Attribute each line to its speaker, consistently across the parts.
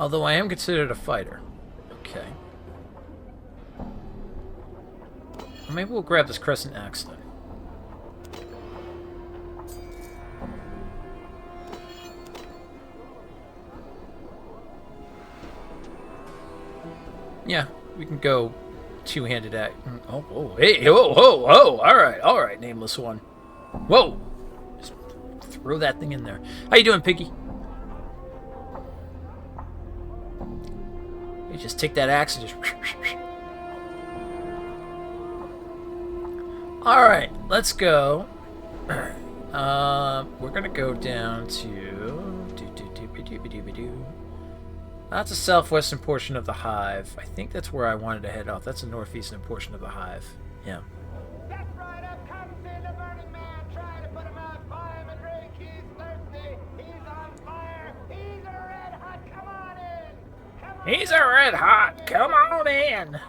Speaker 1: Although I am considered a fighter. Okay. Well, maybe we'll grab this crescent axe then. Yeah, we can go two-handed at. Oh, whoa, hey, whoa, whoa, whoa! All right, nameless one. Whoa! Just throw that thing in there. How you doing, Piggy? You just take that axe and just. All right, let's go. We're gonna go down to. That's the southwestern portion of the hive. I think that's where I wanted to head off. That's the northeastern portion of the hive. Yeah.
Speaker 2: That's right, up comes in the burning man, trying to put him out, buy him a drink, he's thirsty, he's on fire, he's a red hot, come on in! Come on
Speaker 1: He's a red hot, come on in!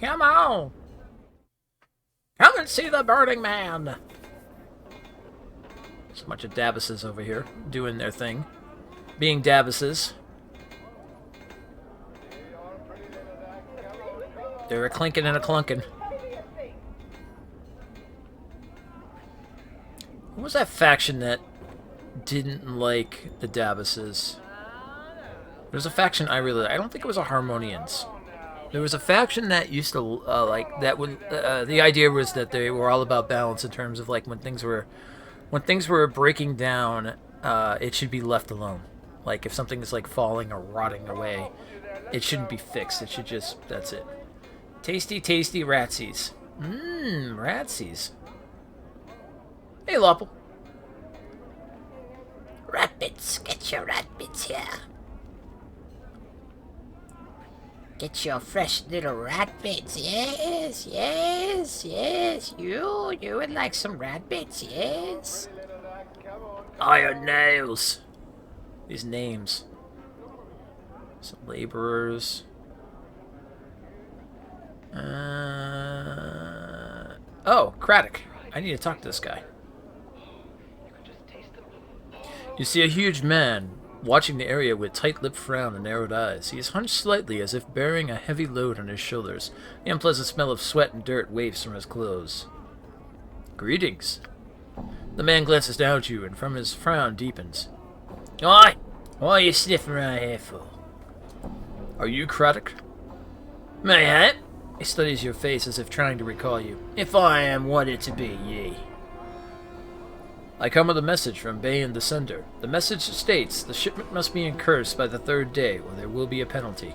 Speaker 1: Come on! Come and see the burning man! There's a bunch of Davises over here, doing their thing. Being Davises. They're a clinking and a clunking. What was that faction that didn't like the Davises? There was a faction I really liked. I don't think it was a Harmonians. There was a faction that used to like that. Would the idea was that they were all about balance in terms of like when things were breaking down, it should be left alone. Like, if something is, like, falling or rotting away, it shouldn't be fixed. It should just, that's it. Tasty, tasty ratsies. Mmm, ratsies. Hey, Lopple.
Speaker 3: Rat bits, get your rat bits here. Get your fresh little rat bits. Yes, yes, yes. You would like some rat bits, yes.
Speaker 1: Iron nails. These names. Some laborers. Oh, Craddock. I need to talk to this guy. You see a huge man watching the area with tight-lipped frown and narrowed eyes. He is hunched slightly as if bearing a heavy load on his shoulders. The unpleasant smell of sweat and dirt wafts from his clothes. Greetings. The man glances down at you, and from his frown deepens. Oi! What are you sniffing around here for? Are you Craddock? Mayhap. He studies your face as if trying to recall you. If I am what it to be, ye. I come with a message from Bay and the Sender. The message states the shipment must be incursed by the third day, or there will be a penalty.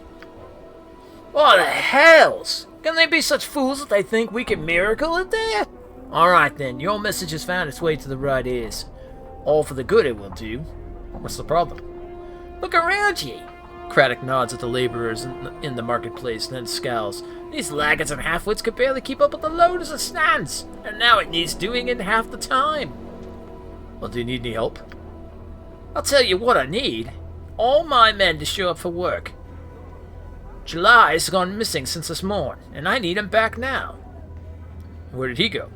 Speaker 1: What the hells? Can they be such fools that they think we can miracle it there? Alright then, your message has found its way to the right ears. All for the good it will do. What's the problem? Look around ye! Craddock nods at the laborers in the marketplace, then scowls. These laggards and half-wits could barely keep up with the load as it stands, and now it needs doing in half the time. Well, do you need any help? I'll tell you what I need. All my men to show up for work. July's gone missing since this morn, and I need him back now. Where did he go?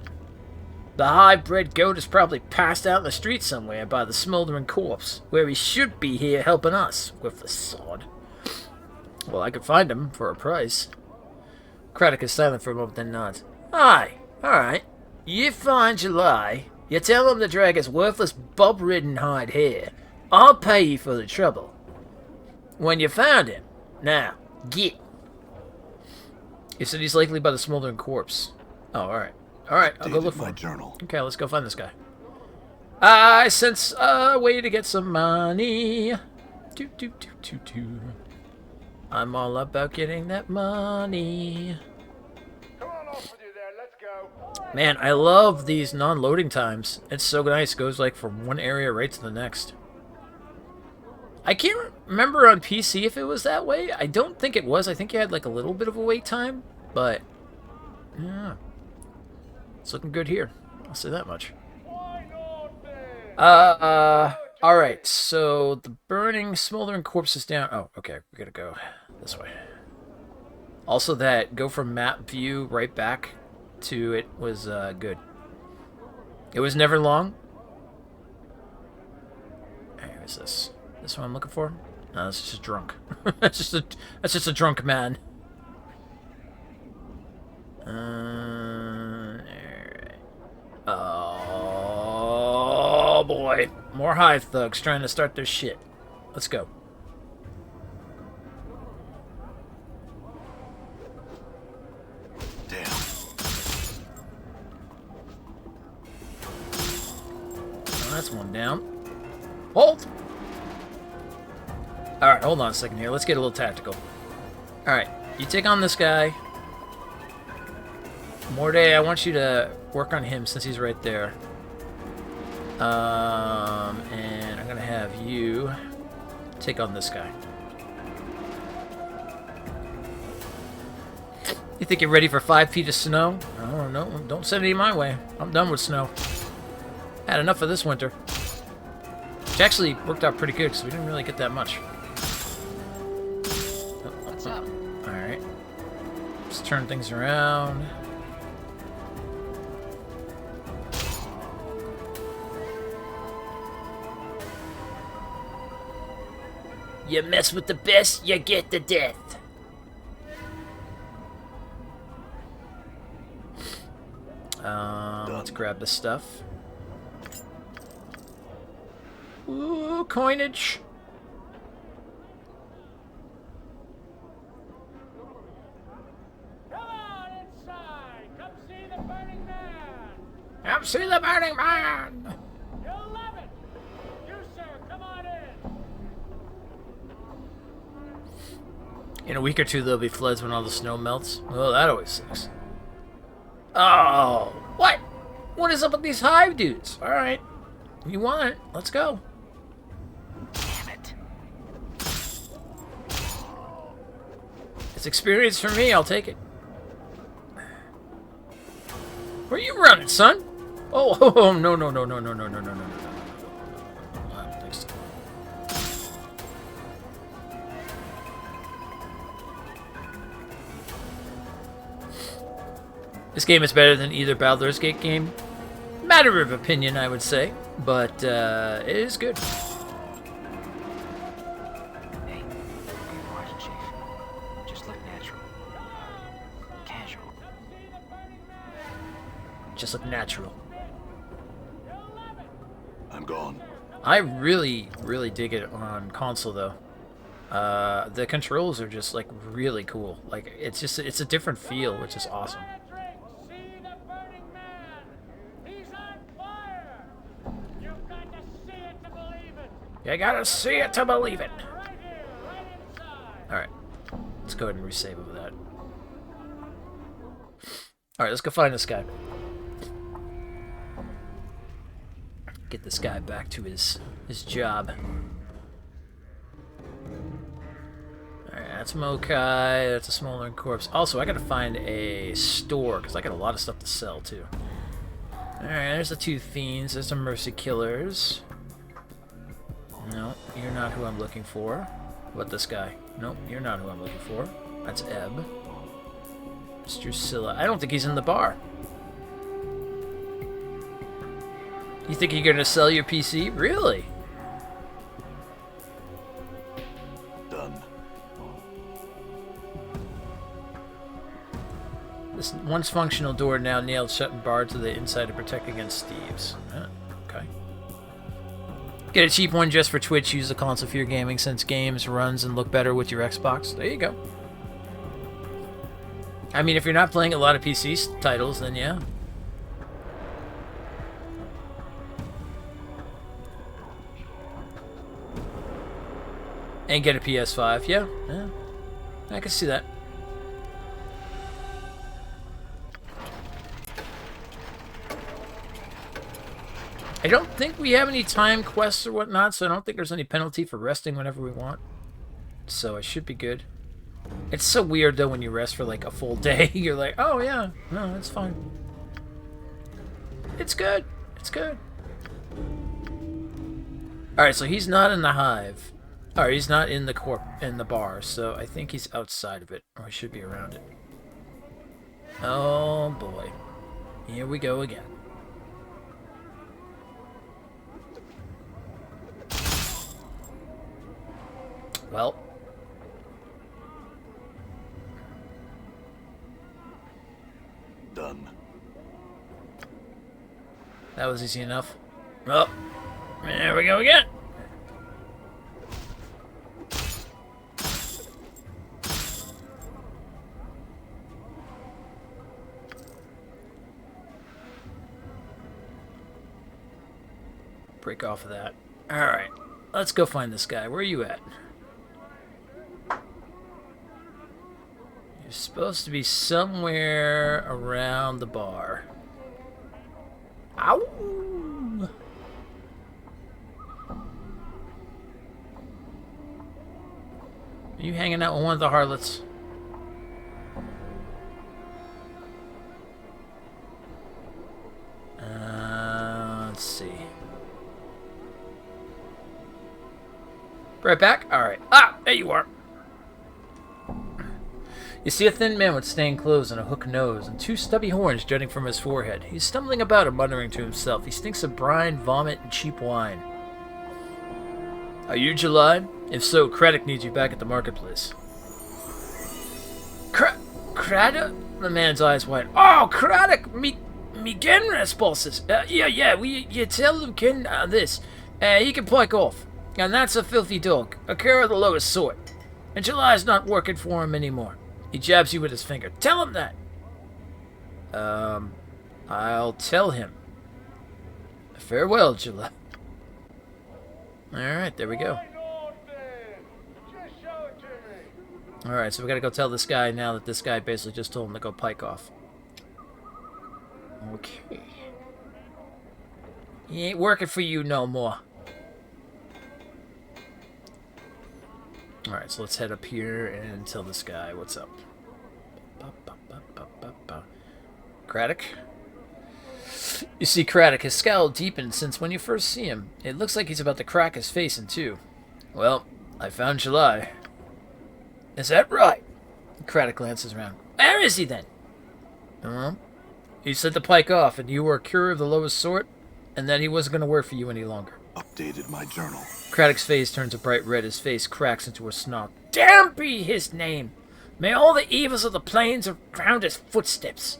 Speaker 1: The high-bred goat is probably passed out in the street somewhere by the smoldering corpse, where he should be here helping us, with the sod. Well, I could find him for a price. Craddock is silent for a moment, then nods. Aye, alright. You find July, you tell him to drag his worthless bob-ridden hide here. I'll pay you for the trouble. When you found him, now, get. You said he's likely by the smoldering corpse. Oh, alright. Alright, I'll go look for him.
Speaker 4: Journal.
Speaker 1: Okay, let's go find this guy. I sense a way to get some money. I'm all about getting that money.
Speaker 2: Come on off with you there, let's go.
Speaker 1: Man, I love these non-loading times. It's so nice. It goes like from one area right to the next. I can't remember on PC if it was that way. I don't think it was. I think you had like a little bit of a wait time, but yeah. It's looking good here. I'll say that much. Alright, so the burning, smoldering corpse is down. Oh, okay, we gotta go this way. Also, that go from map view right back to it was good. It was never long. Where is this? This what I'm looking for? No, that's just a drunk. that's just a drunk man. Alright. Oh boy. More hive thugs trying to start their shit. Let's go.
Speaker 4: Damn.
Speaker 1: Oh, that's one down. Hold! Alright, hold on a second here. Let's get a little tactical. Alright, you take on this guy. Morday, I want you to work on him since he's right there. And I'm gonna have you take on this guy. You think you're ready for 5 feet of snow? Oh, no, don't send any my way. I'm done with snow. Had enough of this winter. Which actually worked out pretty good because we didn't really get that much.
Speaker 3: What's up?
Speaker 1: Alright. Let's turn things around. You mess with the best, you get the death. Let's grab the stuff. Ooh, coinage.
Speaker 2: Come on inside. Come see the Burning Man.
Speaker 1: Come see the Burning Man.
Speaker 2: You'll love it. You, sir, come on in.
Speaker 1: In a week or two, there'll be floods when all the snow melts. Oh, that always sucks. Oh, what? What is up with these hive dudes? All right, you want it? Let's go.
Speaker 4: Damn it.
Speaker 1: It's experience for me. I'll take it. Where you running, son? Oh, no, no, no, no, no, no, no, no, no, no, no. I don't think so. This game is better than either Baldur's Gate game. Matter of opinion, I would say, but it is good.
Speaker 4: Hey, be quiet, Chief. Just look natural. Casual.
Speaker 1: Just look natural.
Speaker 4: I'm gone.
Speaker 1: I really, really dig it on console, though. The controls are just like really cool. Like it's a different feel, which is awesome.
Speaker 2: See the Burning Man. He's on fire. You've got to see it to believe it.
Speaker 1: You gotta see it to believe it.
Speaker 2: Right here, right inside.
Speaker 1: All right, let's go ahead and resave over that. All right, let's go find this guy. Get this guy back to his job. Alright, that's Mokai. That's a smoldering corpse. Also, I gotta find a store, because I got a lot of stuff to sell, too. Alright, there's the 2 fiends. There's some mercy killers. No, you're not who I'm looking for. What, this guy? Nope, you're not who I'm looking for. That's Ebb. It's Drusilla. I don't think he's in the bar. You think you're gonna sell your PC? Really?
Speaker 4: Done.
Speaker 1: This once functional door now nailed shut and barred to the inside to protect against thieves. Okay. Get a cheap one just for Twitch. Use the console for your gaming since games runs and look better with your Xbox. There you go. I mean, if you're not playing a lot of PC titles, then yeah. And get a PS5. Yeah, I can see that. I don't think we have any time quests or whatnot, so I don't think there's any penalty for resting whenever we want. So I should be good. It's so weird, though, when you rest for like a full day. You're like, oh yeah, no, it's fine. It's good. It's good. Alright, so he's not in the hive. Alright, he's not in the bar, so I think he's outside of it. Or he should be around it. Oh boy. Here we go again. Well.
Speaker 4: Done.
Speaker 1: That was easy enough. Oh, there we go again. Break off of that. Alright, let's go find this guy. Where are you at? You're supposed to be somewhere around the bar. Ow! Are you hanging out with one of the harlots? Let's see. Right back? Alright. Ah! There you are. You see a thin man with stained clothes and a hook nose and 2 stubby horns jutting from his forehead. He's stumbling about and muttering to himself. He stinks of brine, vomit, and cheap wine. Are you July? If so, Craddock needs you back at the marketplace. Craddock? The man's eyes wide. Oh, Craddock! Me Genras bosses. Yeah, you tell him Ken this. He can pike off. And that's a filthy dog. A cur of the lowest sort. And July's not working for him anymore. He jabs you with his finger. Tell him that. I'll tell him. Farewell, July. Alright, there we go. Alright, so we gotta go tell this guy now that this guy basically just told him to go pike off. Okay. He ain't working for you no more. Alright, so let's head up here and tell this guy what's up. Craddock? You see Craddock, his scowl deepened since when you first see him. It looks like he's about to crack his face in two. Well, I found July. Is that right? Craddock glances around. Where is he then? He said to pike off, and you were a cur of the lowest sort, and that he wasn't going to work for you any longer.
Speaker 4: Updated my journal.
Speaker 1: Craddock's face turns a bright red. His face cracks into a snarl. Damn be his name! May all the evils of the plains around his footsteps.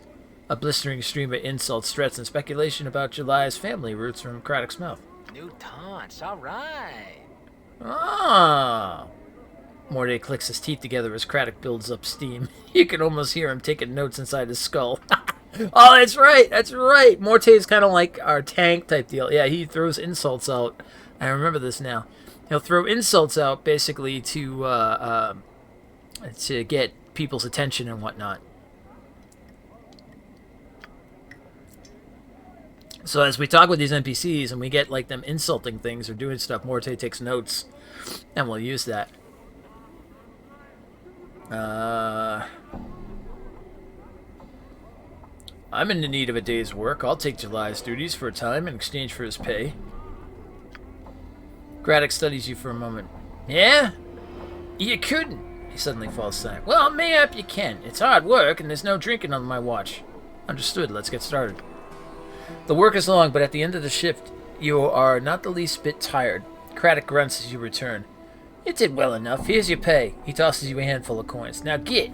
Speaker 1: A blistering stream of insults, threats, and speculation about July's family roots from Craddock's mouth.
Speaker 5: New taunts, all right.
Speaker 1: Ah! Morday clicks his teeth together as Craddock builds up steam. You can almost hear him taking notes inside his skull. Oh, that's right. Morte's kind of like our tank type deal. Yeah, he throws insults out. I remember this now. He'll throw insults out basically to get people's attention and whatnot. So as we talk with these NPCs and we get like them insulting things or doing stuff, Morte takes notes, and we'll use that. I'm in the need of a day's work. I'll take July's duties for a time in exchange for his pay. Craddock studies you for a moment. Yeah? You couldn't. He suddenly falls silent. Well, mayhap you can. It's hard work, and there's no drinking on my watch. Understood. Let's get started. The work is long, but at the end of the shift, you are not the least bit tired. Craddock grunts as you return. You did well enough. Here's your pay. He tosses you a handful of coins. Now get.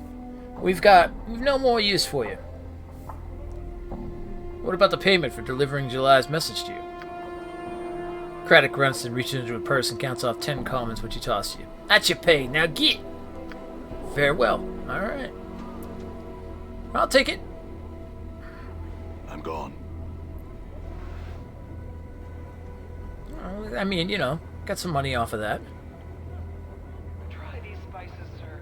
Speaker 1: We've no more use for you. What about the payment for delivering July's message to you? Craddock grunts and reaches into a purse and counts off 10 commons, which he tosses you. That's your pay. Now get. Farewell. All right. I'll take it.
Speaker 4: I'm gone.
Speaker 1: I mean, you know, got some money off of that.
Speaker 2: Try these spices, sir.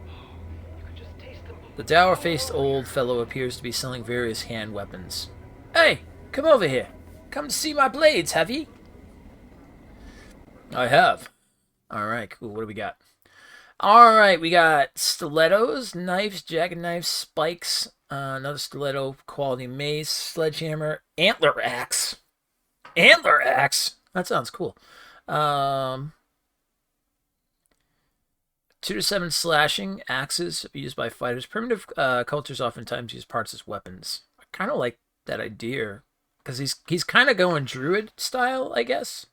Speaker 2: You could just taste them.
Speaker 1: The dour-faced old fellow appears to be selling various hand weapons. Hey, come over here. Come to see my blades, have ye? I have. Alright, cool. What do we got? Alright, we got stilettos, knives, jagged knives, spikes, another stiletto, quality mace, sledgehammer, antler axe. Antler axe? That sounds cool. 2 to 7 slashing axes used by fighters. Primitive cultures oftentimes use parts as weapons. I kind of like that idea because he's kind of going druid style, I guess.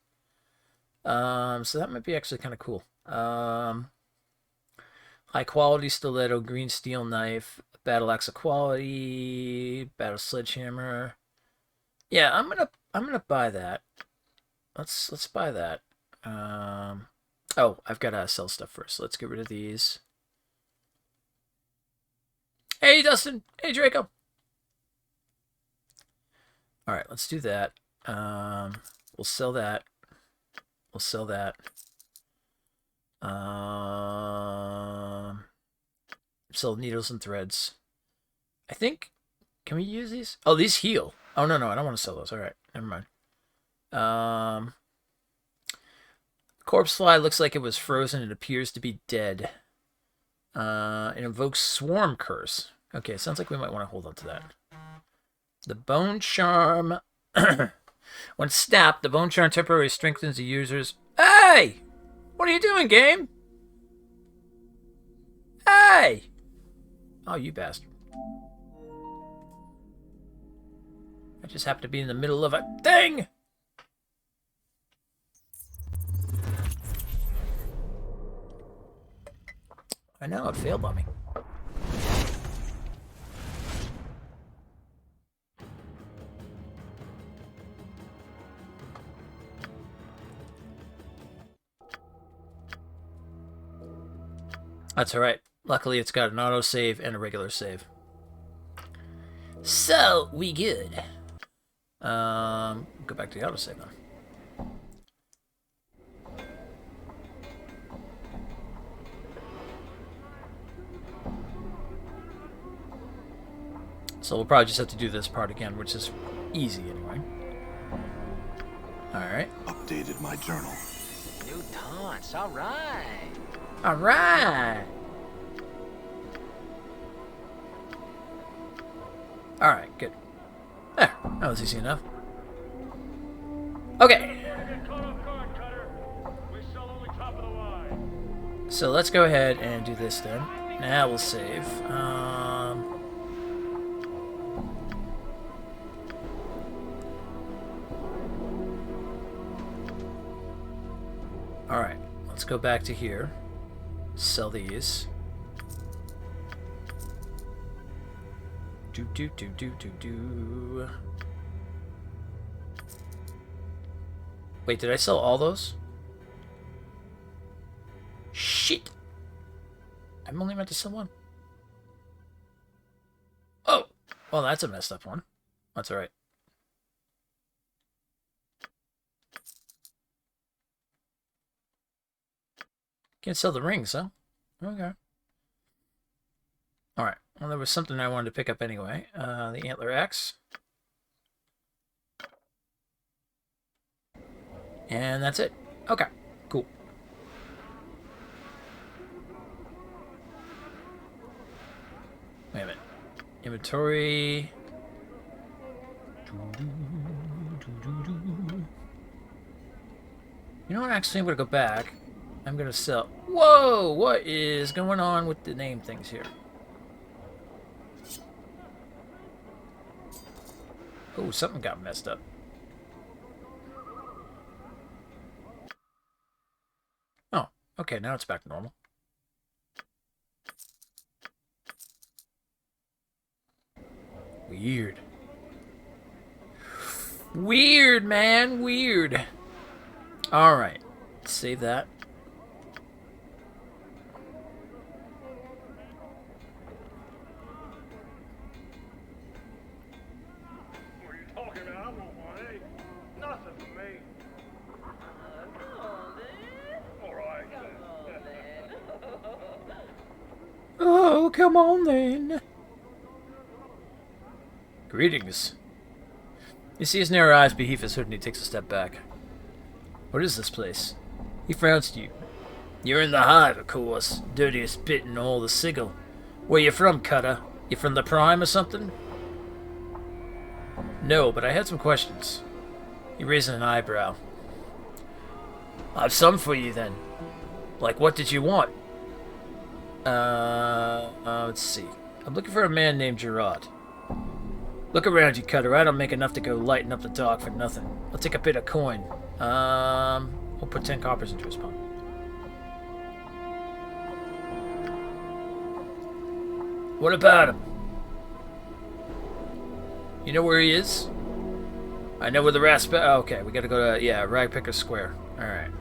Speaker 1: So that might be actually kind of cool. High quality stiletto, green steel knife, battle axe of quality, battle sledgehammer. Yeah, I'm gonna buy that. Let's buy that. Oh, I've got to sell stuff first. Let's get rid of these. Hey, Dustin. Hey, Draco. All right, let's do that. We'll sell that. We'll sell that. Sell needles and threads. I think. Can we use these? Oh, these heal. Oh no, I don't want to sell those. All right, never mind. Corpse fly looks like it was frozen. It appears to be dead. It invokes swarm curse. Okay, sounds like we might want to hold on to that. The bone charm. When snapped, the bone charm temporarily strengthens the user's. Hey! What are you doing, game? Hey! Oh, you bastard. I just happen to be in the middle of a thing! I know, it failed on me. That's alright. Luckily, it's got an autosave and a regular save. So, we good. Go back to the autosave then. So we'll probably just have to do this part again, which is easy anyway. Alright.
Speaker 4: Updated my journal.
Speaker 5: New taunts, alright.
Speaker 1: Alright! Alright, good. There, that was easy enough. Okay. So let's go ahead and do this then. Now we'll save. Alright, let's go back to here. Sell these. Do. Wait, did I sell all those? Shit! I'm only meant to sell one. Oh! Well, that's a messed up one. That's alright. Can't sell the rings, huh? Okay. Alright. Well, there was something I wanted to pick up anyway. The Antler Axe. And that's it. Okay. Cool. Wait a minute. Inventory. You know what? Actually, I'm going to go back. I'm going to sell... Whoa! What is going on with the name things here? Oh, something got messed up. Oh, okay, now it's back to normal. Weird. Weird, man, weird. Alright, save that. Oh, come on then. Greetings. You see his narrow eyes beneath his hood and he takes a step back. What is this place? He frowns at you. You're in the hive, of course. Dirtiest bit in all the sigil. Where you from, Cutter? You from the Prime or something? No, but I had some questions. He raised an eyebrow. I've some for you then. Like, what did you want? Let's see. I'm looking for a man named Gerard. Look around you, Cutter. I don't make enough to go lighten up the dark for nothing. I'll take a bit of coin. We'll put 10 coppers into his palm. What about him? You know where he is? I know where the oh, okay, we gotta go to, yeah, Ragpicker Square. Alright.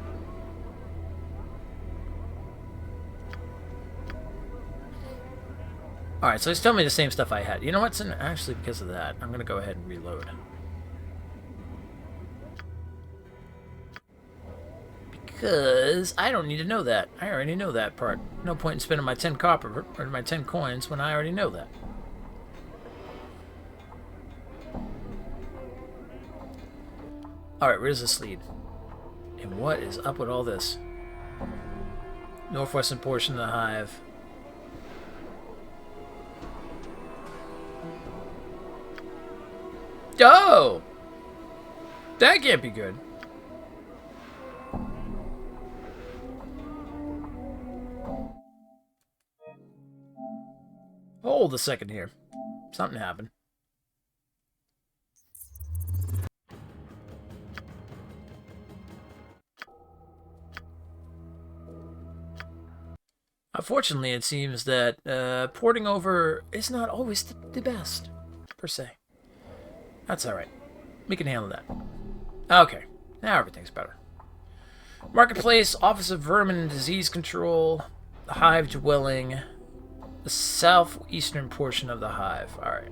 Speaker 1: Alright, so he's telling me the same stuff I had. You know what's actually, because of that, I'm gonna go ahead and reload. Because I don't need to know that. I already know that part. No point in spending my 10 copper or my 10 coins when I already know that. Alright, where does this lead? And what is up with all this? Northwestern portion of the hive. Oh! That can't be good. Hold a second here. Something happened. Unfortunately, it seems that porting over is not always the best, per se. That's alright. We can handle that. Okay, now everything's better. Marketplace, Office of Vermin and Disease Control, the Hive Dwelling, the southeastern portion of the hive. Alright.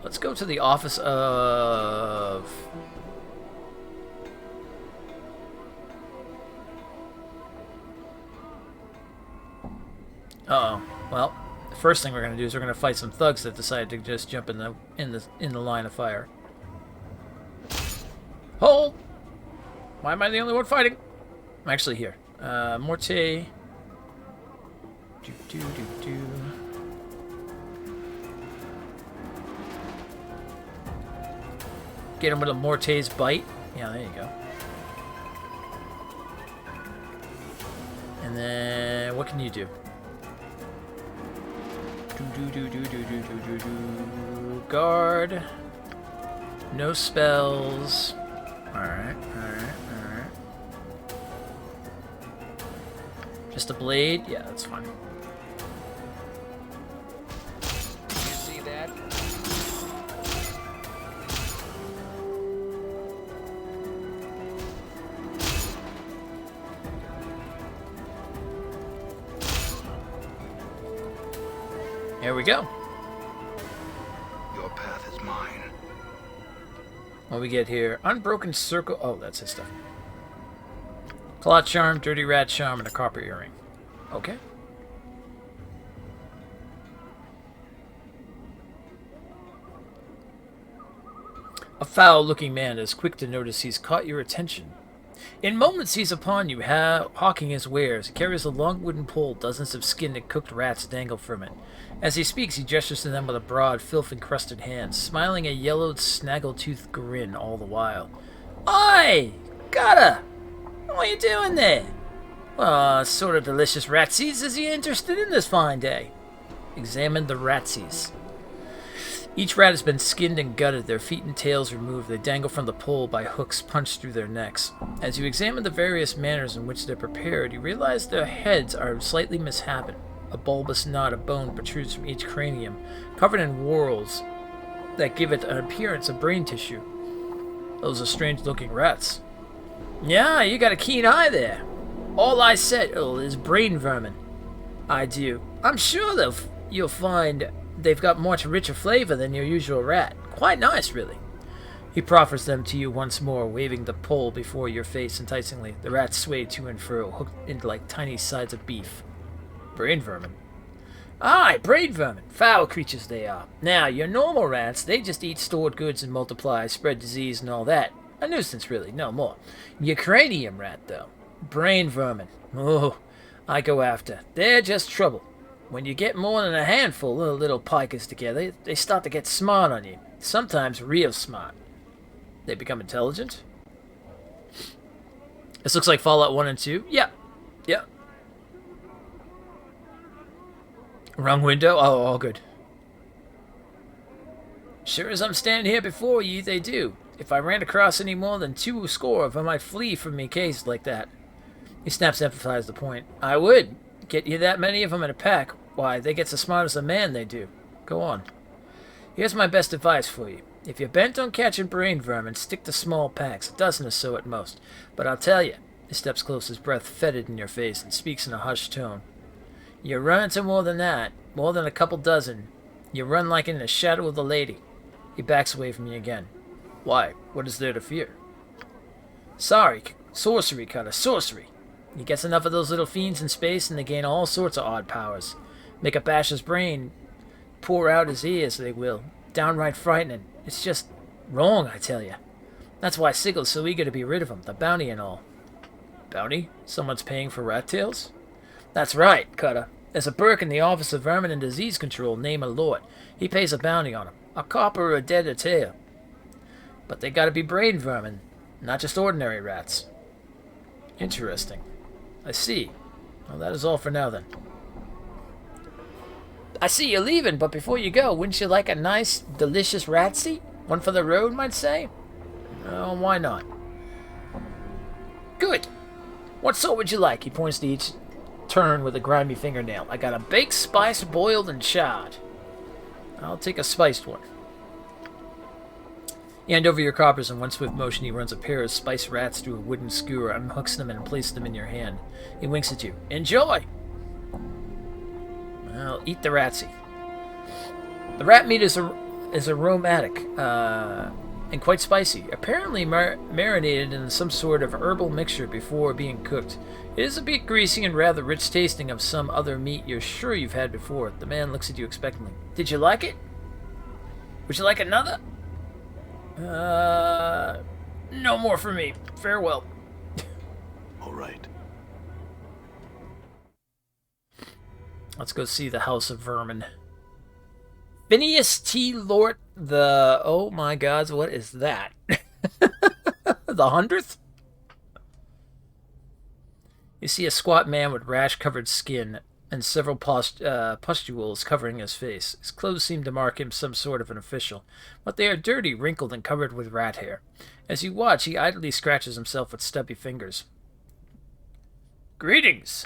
Speaker 1: Let's go to the Office of... Uh-oh. Well, the first thing we're gonna do is we're gonna fight some thugs that decided to just jump in the line of fire. Hold! Why am I the only one fighting? I'm actually here. Morte. Get him with a Morte's bite. Yeah, there you go. And then, what can you do? Guard. No spells. Alright. Just a blade? Yeah, that's fine.
Speaker 5: You see that?
Speaker 1: Here we go.
Speaker 4: Your path is mine.
Speaker 1: What we get here? Unbroken Circle. Oh, that's his stuff. Clot Charm, Dirty Rat Charm, and a Copper Earring. Okay. A foul-looking man is quick to notice he's caught your attention. In moments he's upon you, hawking his wares. He carries a long wooden pole, dozens of skinned and cooked rats dangle from it. As he speaks, he gestures to them with a broad, filth-encrusted hand, smiling a yellowed, snaggle-toothed grin all the while. Oi! Gotta! What are you doing there? Well, sort of delicious ratsies. Is he interested in this fine day? Examine the ratsies. Each rat has been skinned and gutted, their feet and tails removed. They dangle from the pole by hooks punched through their necks. As you examine the various manners in which they're prepared, you realize their heads are slightly mishapen. A bulbous knot of bone protrudes from each cranium, covered in whorls that give it an appearance of brain tissue. Those are strange-looking rats. Yeah, you got a keen eye there. All I said is brain vermin. I do. I'm sure you'll find they've got much richer flavor than your usual rat. Quite nice, really. He proffers them to you once more, waving the pole before your face enticingly. The rats sway to and fro, hooked into like tiny sides of beef. Brain vermin. Aye, brain vermin. Foul creatures they are. Now, your normal rats, they just eat stored goods and multiply, spread disease and all that. A nuisance, really, no more. Your cranium rat, though. Brain vermin. Oh, I go after. They're just trouble. When you get more than a handful of little pikers together, they start to get smart on you. Sometimes real smart. They become intelligent. This looks like Fallout 1 and 2. Yeah. Wrong window? Oh, all good. Sure as I'm standing here before you, they do. If I ran across any more than 2 score of them, I'd flee from me case like that. He snaps to emphasize the point. I would. Get you that many of them in a pack. Why, they get as smart as a man, they do. Go on. Here's my best advice for you. If you're bent on catching brain vermin, stick to small packs, a dozen or so at most. But I'll tell you, he steps close, his breath fetid in your face, and speaks in a hushed tone. You run into more than that, more than a couple dozen. You run like in the shadow of the lady. He backs away from you again. Why? What is there to fear? Sorcery, Cutter, sorcery. He gets enough of those little fiends in space and they gain all sorts of odd powers. Make a bash his brain, pour out his ears, they will. Downright frightening. It's just wrong, I tell you. That's why Sigel's so eager to be rid of him, the bounty and all. Bounty? Someone's paying for rat tails? That's right, Cutter. There's a Burke in the Office of Vermin and Disease Control named Lord. He pays a bounty on him. A copper or a dead or tail. But they gotta be brain vermin, not just ordinary rats. Interesting. I see. Well, that is all for now, then. I see you're leaving, but before you go, wouldn't you like a nice, delicious ratsy? One for the road, might say? Oh, why not? Good. What sort would you like? He points to each turn with a grimy fingernail. I got a baked, spiced, boiled, and charred. I'll take a spiced one. You hand over your coppers, in one swift motion he runs a pair of spiced rats through a wooden skewer, unhooks them, and places them in your hand. He winks at you. Enjoy! Well, eat the ratsy. The rat meat is aromatic and quite spicy, apparently marinated in some sort of herbal mixture before being cooked. It is a bit greasy and rather rich tasting of some other meat you're sure you've had before. The man looks at you expectantly. Did you like it? Would you like another? No more for me. Farewell.
Speaker 4: All right.
Speaker 1: Let's go see the House of Vermin. Phineas T. Lort, the... Oh my gods, what is that? The 100th? You see a squat man with rash-covered skin and several pustules covering his face. His clothes seem to mark him some sort of an official, but they are dirty, wrinkled, and covered with rat hair. As you watch, he idly scratches himself with stubby fingers. Greetings!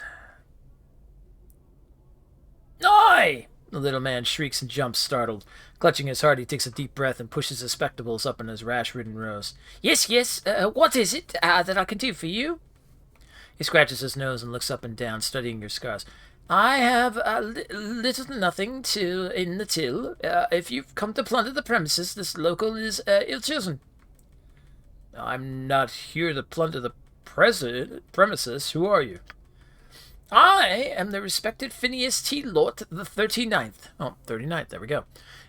Speaker 1: Aye! The little man shrieks and jumps, startled. Clutching his heart, he takes a deep breath and pushes his spectacles up in his rash-ridden nose. Yes, what is it that I can do for you? He scratches his nose and looks up and down, studying your scars. I have little to nothing in the till. If you've come to plunder the premises, this local is ill-chosen. I'm not here to plunder the premises. Who are you? I am the respected Phineas T. Lort, the 39th. Oh, 39th, there we go.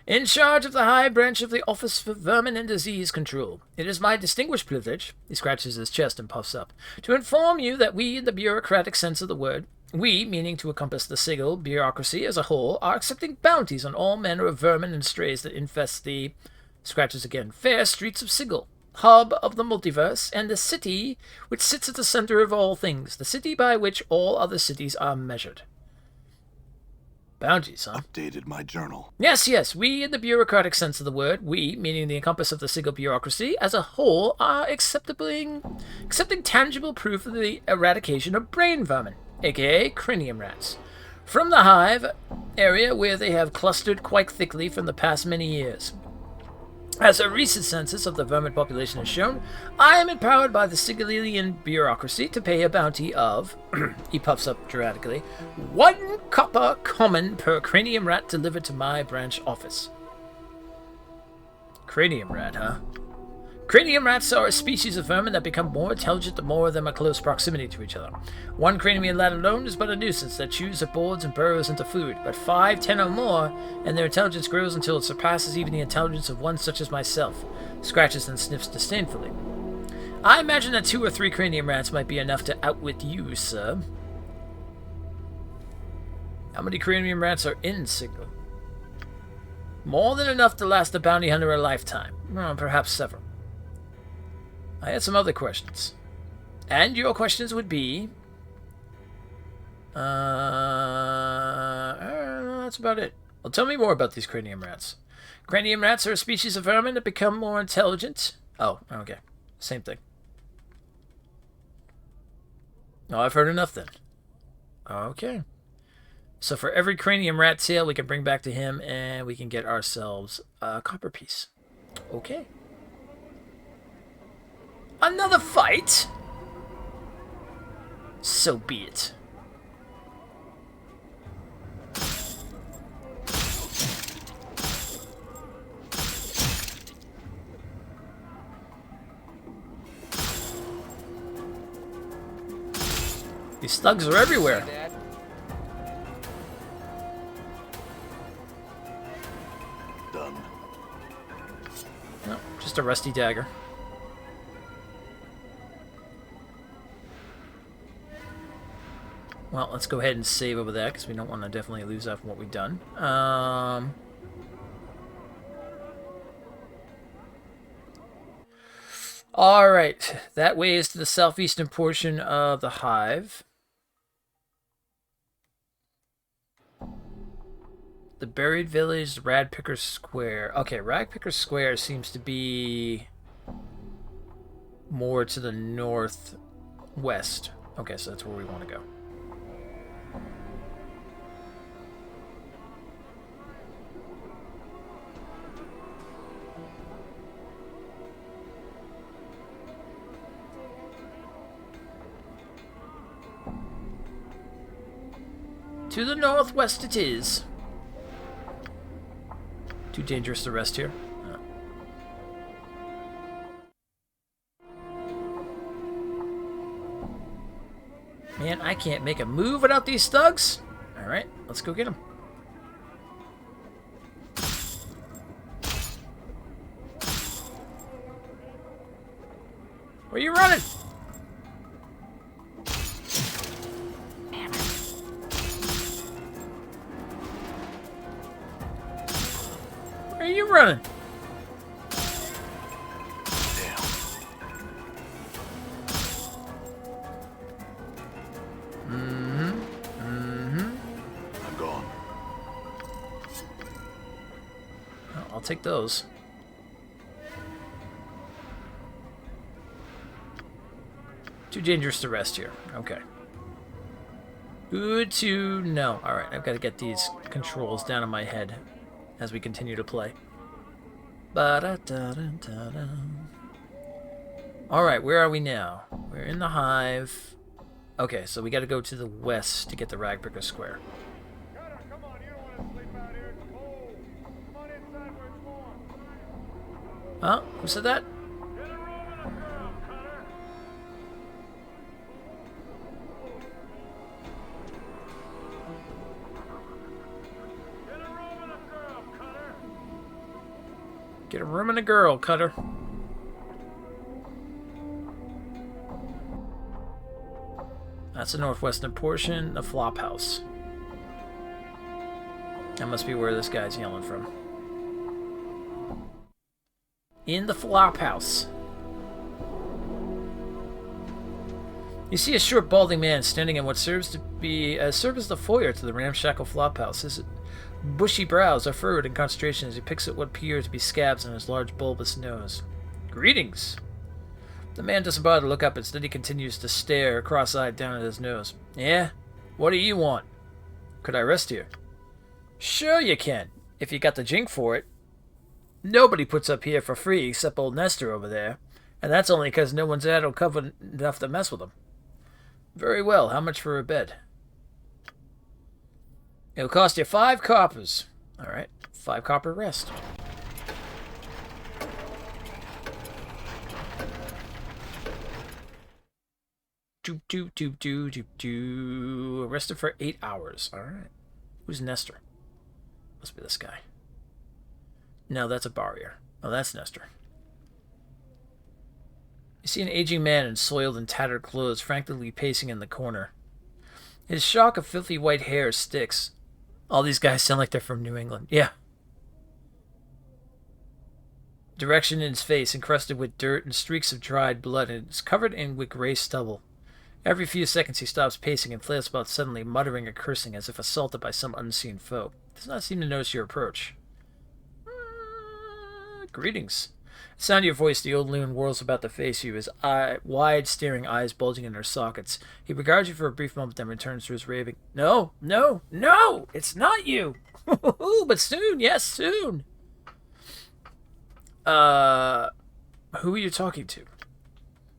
Speaker 1: In charge of the high branch of the Office for Vermin and Disease Control. It is my distinguished privilege, he scratches his chest and puffs up, to inform you that we, in the bureaucratic sense of the word, we, meaning to encompass the Sigil bureaucracy as a whole, are accepting bounties on all manner of vermin and strays that infest the, scratches again, fair streets of Sigil, hub of the multiverse, and the city which sits at the center of all things, the city by which all other cities are measured. Bounties, huh?
Speaker 4: Updated my journal.
Speaker 1: Yes, we, in the bureaucratic sense of the word, we, meaning the encompass of the Sigil bureaucracy, as a whole, are accepting tangible proof of the eradication of brain vermin, aka cranium rats, from the hive area where they have clustered quite thickly from the past many years. As a recent census of the vermin population has shown, I am empowered by the Sigilian bureaucracy to pay a bounty of, he puffs up dramatically, 1 copper common per cranium rat delivered to my branch office. Cranium rat, huh? Cranium rats are a species of vermin that become more intelligent the more of them are close proximity to each other. 1 cranium rat alone is but a nuisance that chews at boards and burrows into food, but 5, 10 or more, and their intelligence grows until it surpasses even the intelligence of one such as myself. Scratches and sniffs disdainfully. I imagine that 2 or 3 cranium rats might be enough to outwit you, sir. How many cranium rats are in Sigil? More than enough to last the bounty hunter a lifetime. Well, perhaps several. I had some other questions. And your questions would be... that's about it. Well, tell me more about these cranium rats. Cranium rats are a species of vermin that become more intelligent. Oh, okay. Same thing. Oh, I've heard enough then. Okay. So for every cranium rat tail we can bring back to him, and we can get ourselves a copper piece. Okay. Another fight? So be it. These thugs are everywhere.
Speaker 5: See that?
Speaker 4: Done.
Speaker 1: No, just a rusty dagger. Well, let's go ahead and save over that because we don't want to definitely lose out from what we've done. All right, that way is to the southeastern portion of the hive. The buried village, Radpicker Square. Okay, Radpicker Square seems to be more to the northwest. Okay, so that's where we want to go. To the northwest it is. Too dangerous to rest here. Man, I can't make a move without these thugs. Alright, let's go get them. Where are you running? Where are you running?
Speaker 4: I'm gone.
Speaker 1: Oh, I'll take those. Too dangerous to rest here. Okay. Good to know. Alright, I've got to get these controls down in my head as we continue to play. Ba-da-da-da-da-da. Alright, where are we now? We're in the hive. Okay, so we got to go to the west to get the Ragpicker Square.
Speaker 2: Cutter, come on, you don't want to sleep out here. It's cold. Come on inside where it's warm.
Speaker 1: Huh? Who said that?
Speaker 2: Get a room and a girl, Cutter. Get a room and a girl, Cutter.
Speaker 1: Get a room and a girl, Cutter. That's the northwestern portion, the flop house. That must be where this guy's yelling from. In the flop house. You see a short, balding man standing in what serves to be serve as the foyer to the ramshackle flop house. His bushy brows are furrowed in concentration as he picks at what appear to be scabs on his large, bulbous nose. Greetings. The man doesn't bother to look up. Instead, he continues to stare cross-eyed down at his nose. Yeah? What do you want? Could I rest here? Sure you can, if you got the jink for it. Nobody puts up here for free except old Nestor over there, and that's only because no one's adult covered enough to mess with him. Very well, how much for a bed? It'll cost you 5 coppers. Alright, 5 copper rest. Arrested for 8 hours. Alright. Who's Nestor? Must be this guy. No, that's a barrier. Oh, that's Nestor. You see an aging man in soiled and tattered clothes frantically pacing in the corner. His shock of filthy white hair sticks. All these guys sound like they're from New England. Yeah. Direction in his face encrusted with dirt and streaks of dried blood, and it's covered in with gray stubble. Every few seconds he stops pacing and flails about suddenly, muttering or cursing as if assaulted by some unseen foe. Does not seem to notice your approach. Greetings. At the sound of your voice, the old loon whirls about to face you, his wide, staring eyes bulging in their sockets. He regards you for a brief moment, then returns to his raving. No, no, no! It's not you! But soon, yes, soon! Who are you talking to?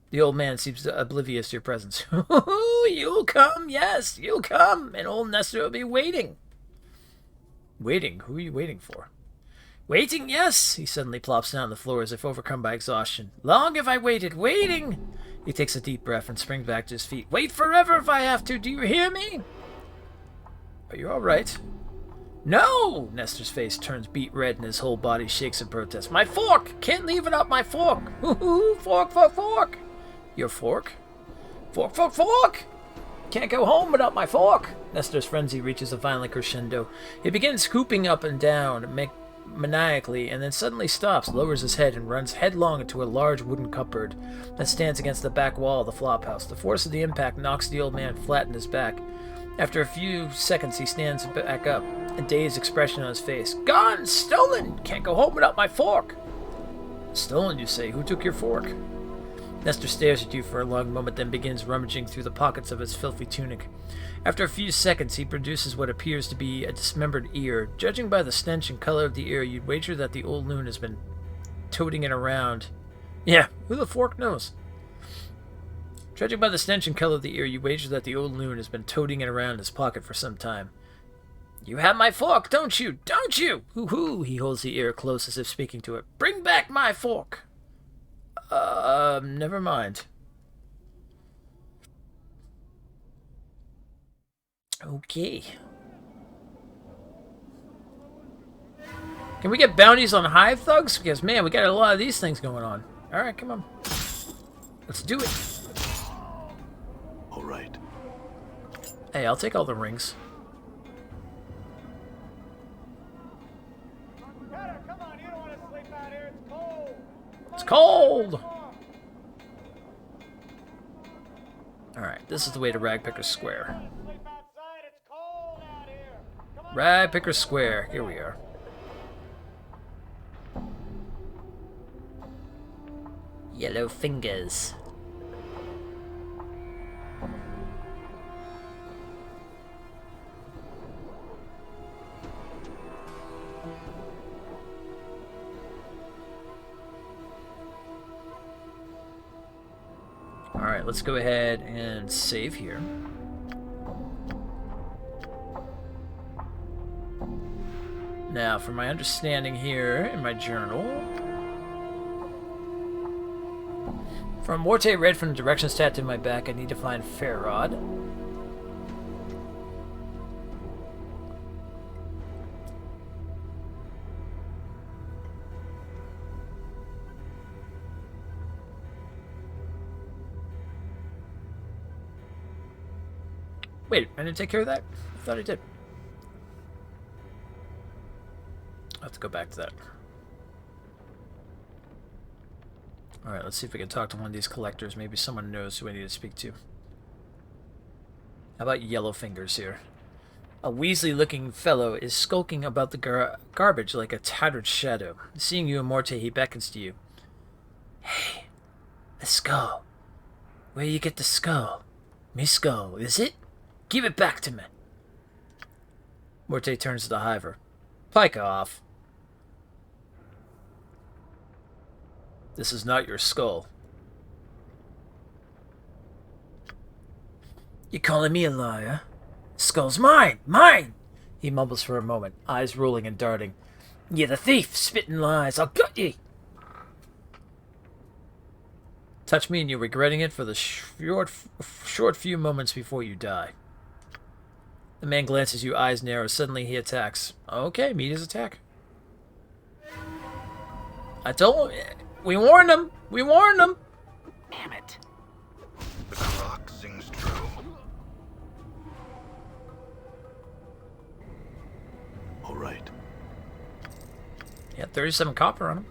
Speaker 1: The old man seems oblivious to your presence. You'll come, yes, you'll come, and old Nestor will be waiting. Waiting? Who are you waiting for? Waiting, yes! He suddenly plops down on the floor as if overcome by exhaustion. Long have I waited, waiting! He takes a deep breath and springs back to his feet. Wait forever if I have to, do you hear me? Are you alright? No! Nestor's face turns beet red and his whole body shakes in protest. My fork! Can't leave without my fork! Fork, fork, fork! Your fork? Fork, fork, fork! Can't go home without my fork! Nestor's frenzy reaches a violent crescendo. He begins scooping up and down, maniacally, and then suddenly stops, lowers his head, and runs headlong into a large wooden cupboard that stands against the back wall of the flophouse. The force of the impact knocks the old man flat in his back. After a few seconds, he stands back up, a dazed expression on his face. Gone! Stolen! Can't go home without my fork! Stolen, you say? Who took your fork? Nestor stares at you for a long moment, then begins rummaging through the pockets of his filthy tunic. After a few seconds, he produces what appears to be a dismembered ear. Judging by the stench and color of the ear, you'd wager that the old loon has been toting it around. Yeah, who the fork knows? Judging by the stench and color of the ear, you wager that the old loon has been toting it around in his pocket for some time. You have my fork, don't you? Don't you? Hoo-hoo! He holds the ear close as if speaking to it. Bring back my fork! Never mind. Okay. Can we get bounties on hive thugs? Because, man, we got a lot of these things going on. Alright, come on. Let's do it.
Speaker 4: All right.
Speaker 1: Hey, I'll take all the rings.
Speaker 2: Cutter, come on, you don't want to sleep out here. It's cold.
Speaker 1: It's cold! Alright, this is the way to Ragpicker Square.
Speaker 2: Sleep outside. It's cold out here. Come on.
Speaker 1: Ragpicker Square. Here we are. Yellow fingers. Alright, let's go ahead and save here. Now, from my understanding here in my journal, from Morte read from the directions tattooed in my back, I need to find Fairrod. Wait, I didn't take care of that? I thought I did. I'll have to go back to that. Alright, let's see if we can talk to one of these collectors. Maybe someone knows who I need to speak to. How about Yellowfingers here? A Weasley-looking fellow is skulking about the garbage like a tattered shadow. Seeing you and Morte, he beckons to you. Hey, the skull. Where you get the skull? Me skull, is it? Give it back to me. Morte turns to the hiver. Pike off. This is not your skull. You calling me a liar? Skull's mine! Mine! He mumbles for a moment, eyes rolling and darting. You're the thief, spitting lies. I'll gut ye! Touch me and you're regretting it for the short few moments before you die. The man glances you, eyes narrow. Suddenly he attacks. Okay, meet his attack. I told him. We warned him. We warned him.
Speaker 5: Damn it.
Speaker 4: The clock sings true. All right.
Speaker 1: He had 37 copper on him.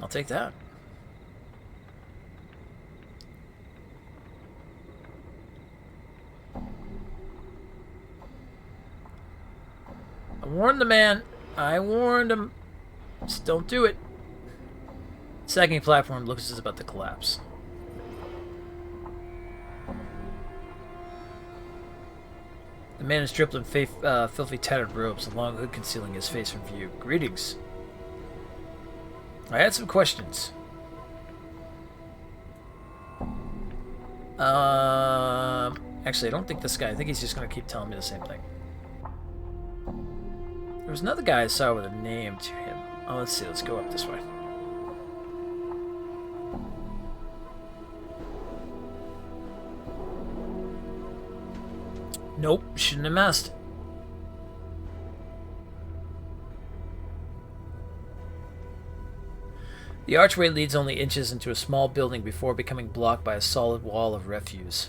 Speaker 1: I'll take that. I warned the man. I warned him. Just don't do it. Sagging platform looks as it's about to collapse. The man is draped in filthy tattered robes, a long hood concealing his face from view. Greetings. I had some questions. Actually, I don't think this guy. I think he's just going to keep telling me the same thing. There was another guy I saw with a name to him. Oh, let's see. Let's go up this way. Nope, shouldn't have messed. The archway leads only inches into a small building before becoming blocked by a solid wall of refuse.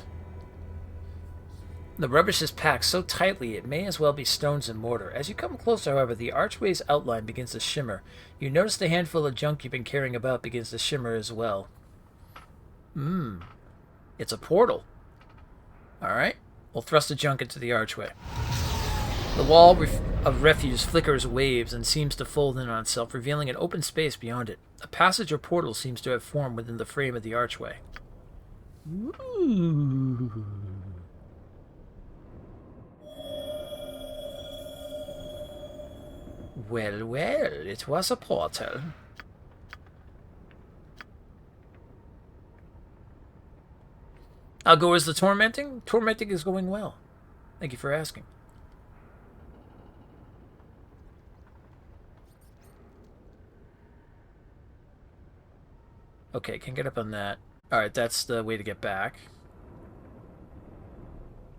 Speaker 1: The rubbish is packed so tightly it may as well be stones and mortar. As you come closer, however, the archway's outline begins to shimmer. You notice the handful of junk you've been carrying about begins to shimmer as well. It's a portal. Alright, we'll thrust the junk into the archway. The wall of refuse flickers, waves, and seems to fold in on itself, revealing an open space beyond it. A passage or portal seems to have formed within the frame of the archway. Ooh. Well, well, it was a portal. I'll go as the tormenting. Tormenting is going well. Thank you for asking. Okay, can get up on that. Alright, that's the way to get back.